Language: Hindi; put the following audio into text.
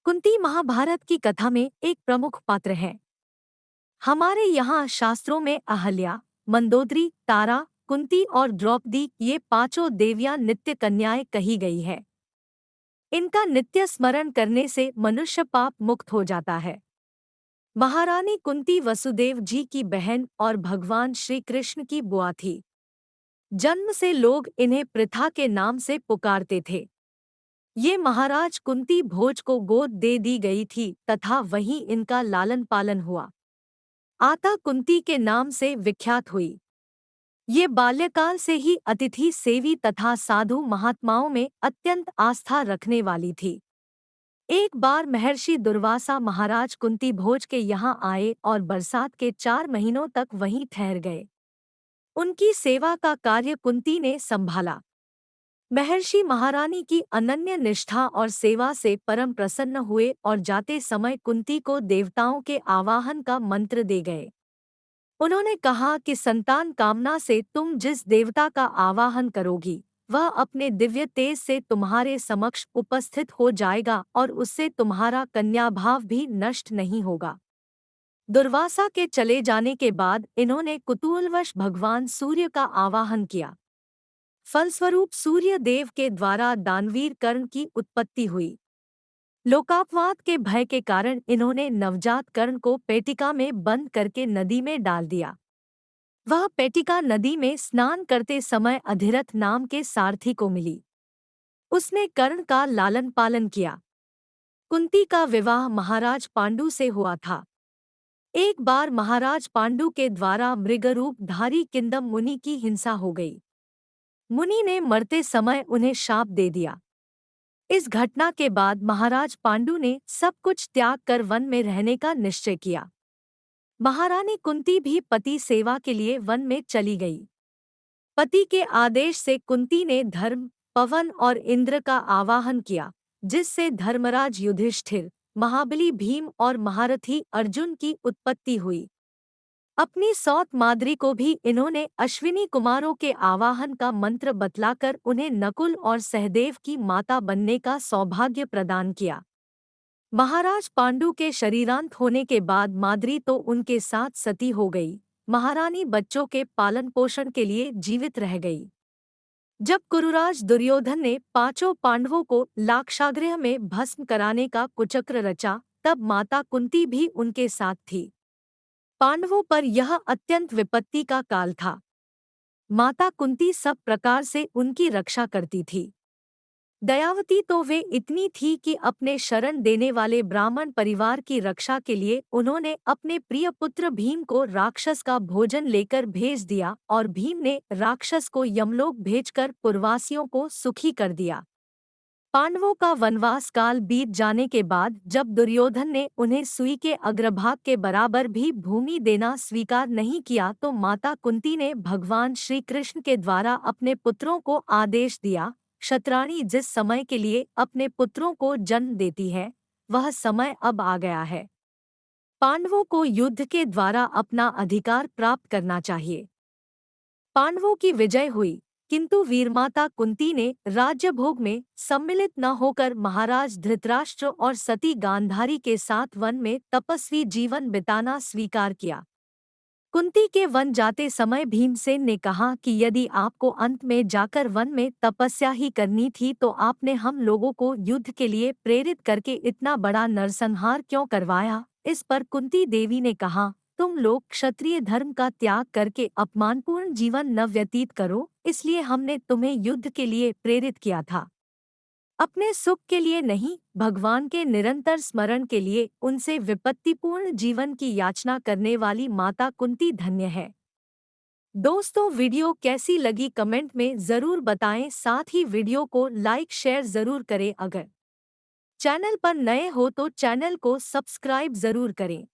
कुंती महाभारत की कथा में एक प्रमुख पात्र है। हमारे यहाँ शास्त्रों में अहल्या, मंदोदरी, तारा, कुंती और द्रौपदी ये पांचों देवियां नित्य कन्याएं कही गई है। इनका नित्य स्मरण करने से मनुष्य पाप मुक्त हो जाता है। महारानी कुंती वसुदेव जी की बहन और भगवान श्री कृष्ण की बुआ थी। जन्म से लोग इन्हें पृथा के नाम से पुकारते थे। ये महाराज कुंती भोज को गोद दे दी गई थी तथा वहीं इनका लालन पालन हुआ। आता कुंती के नाम से विख्यात हुई। ये बाल्यकाल से ही अतिथि सेवी तथा साधु महात्माओं में अत्यंत आस्था रखने वाली थी। एक बार महर्षि दुर्वासा महाराज कुंती भोज के यहाँ आए और बरसात के 4 महीनों तक वहीं ठहर गए। उनकी सेवा का कार्य कुंती ने संभाला। महर्षि महारानी की अनन्य निष्ठा और सेवा से परम प्रसन्न हुए और जाते समय कुंती को देवताओं के आवाहन का मंत्र दे गए। उन्होंने कहा कि संतान कामना से तुम जिस देवता का आवाहन करोगी वह अपने दिव्य तेज से तुम्हारे समक्ष उपस्थित हो जाएगा और उससे तुम्हारा कन्याभाव भी नष्ट नहीं होगा। दुर्वासा के चले जाने के बाद इन्होंने कुतूहलवश भगवान सूर्य का आवाहन किया। फलस्वरूप सूर्य देव के द्वारा दानवीर कर्ण की उत्पत्ति हुई। लोकापवाद के भय के कारण इन्होंने नवजात कर्ण को पेटिका में बंद करके नदी में डाल दिया। वह पेटिका नदी में स्नान करते समय अधिरथ नाम के सारथी को मिली। उसने कर्ण का लालन पालन किया। कुंती का विवाह महाराज पांडु से हुआ था। एक बार महाराज पांडु के द्वारा मृगरूपधारी किंदम मुनि की हिंसा हो गई। मुनि ने मरते समय उन्हें शाप दे दिया। इस घटना के बाद महाराज पांडु ने सब कुछ त्याग कर वन में रहने का निश्चय किया। महारानी कुंती भी पति सेवा के लिए वन में चली गई। पति के आदेश से कुंती ने धर्म, पवन और इंद्र का आवाहन किया, जिससे धर्मराज युधिष्ठिर, महाबली भीम और महारथी अर्जुन की उत्पत्ति हुई। अपनी सौत माद्री को भी इन्होंने अश्विनी कुमारों के आवाहन का मंत्र बतलाकर उन्हें नकुल और सहदेव की माता बनने का सौभाग्य प्रदान किया। महाराज पांडु के शरीरांत होने के बाद माद्री तो उनके साथ सती हो गई। महारानी बच्चों के पालन पोषण के लिए जीवित रह गई। जब कुरुराज दुर्योधन ने पांचों पांडवों को लाक्षागृह में भस्म कराने का कुचक्र रचा, तब माता कुंती भी उनके साथ थी। पांडवों पर यह अत्यंत विपत्ति का काल था। माता कुंती सब प्रकार से उनकी रक्षा करती थी। दयावती तो वे इतनी थी कि अपने शरण देने वाले ब्राह्मण परिवार की रक्षा के लिए उन्होंने अपने प्रिय पुत्र भीम को राक्षस का भोजन लेकर भेज दिया और भीम ने राक्षस को यमलोक भेजकर पुरवासियों को सुखी कर दिया। पांडवों का वनवास काल बीत जाने के बाद जब दुर्योधन ने उन्हें सुई के अग्रभाग के बराबर भी भूमि देना स्वीकार नहीं किया तो माता कुंती ने भगवान श्री कृष्ण के द्वारा अपने पुत्रों को आदेश दिया, क्षत्राणी जिस समय के लिए अपने पुत्रों को जन्म देती है वह समय अब आ गया है। पांडवों को युद्ध के द्वारा अपना अधिकार प्राप्त करना चाहिए। पांडवों की विजय हुई, किंतु वीरमाता कुंती ने राज्यभोग में सम्मिलित न होकर महाराज धृतराष्ट्र और सती गांधारी के साथ वन में तपस्वी जीवन बिताना स्वीकार किया। कुंती के वन जाते समय भीमसेन ने कहा कि यदि आपको अंत में जाकर वन में तपस्या ही करनी थी तो आपने हम लोगों को युद्ध के लिए प्रेरित करके इतना बड़ा नरसंहार क्यों करवाया। इस पर कुंती देवी ने कहा, तुम लोग क्षत्रिय धर्म का त्याग करके अपमानपूर्ण जीवन न व्यतीत करो, इसलिए हमने तुम्हें युद्ध के लिए प्रेरित किया था। अपने सुख के लिए नहीं, भगवान के निरंतर स्मरण के लिए उनसे विपत्तिपूर्ण जीवन की याचना करने वाली माता कुंती धन्य है। दोस्तों, वीडियो कैसी लगी कमेंट में ज़रूर बताएं। साथ ही वीडियो को लाइक शेयर ज़रूर करें। अगर चैनल पर नए हो तो चैनल को सब्सक्राइब ज़रूर करें।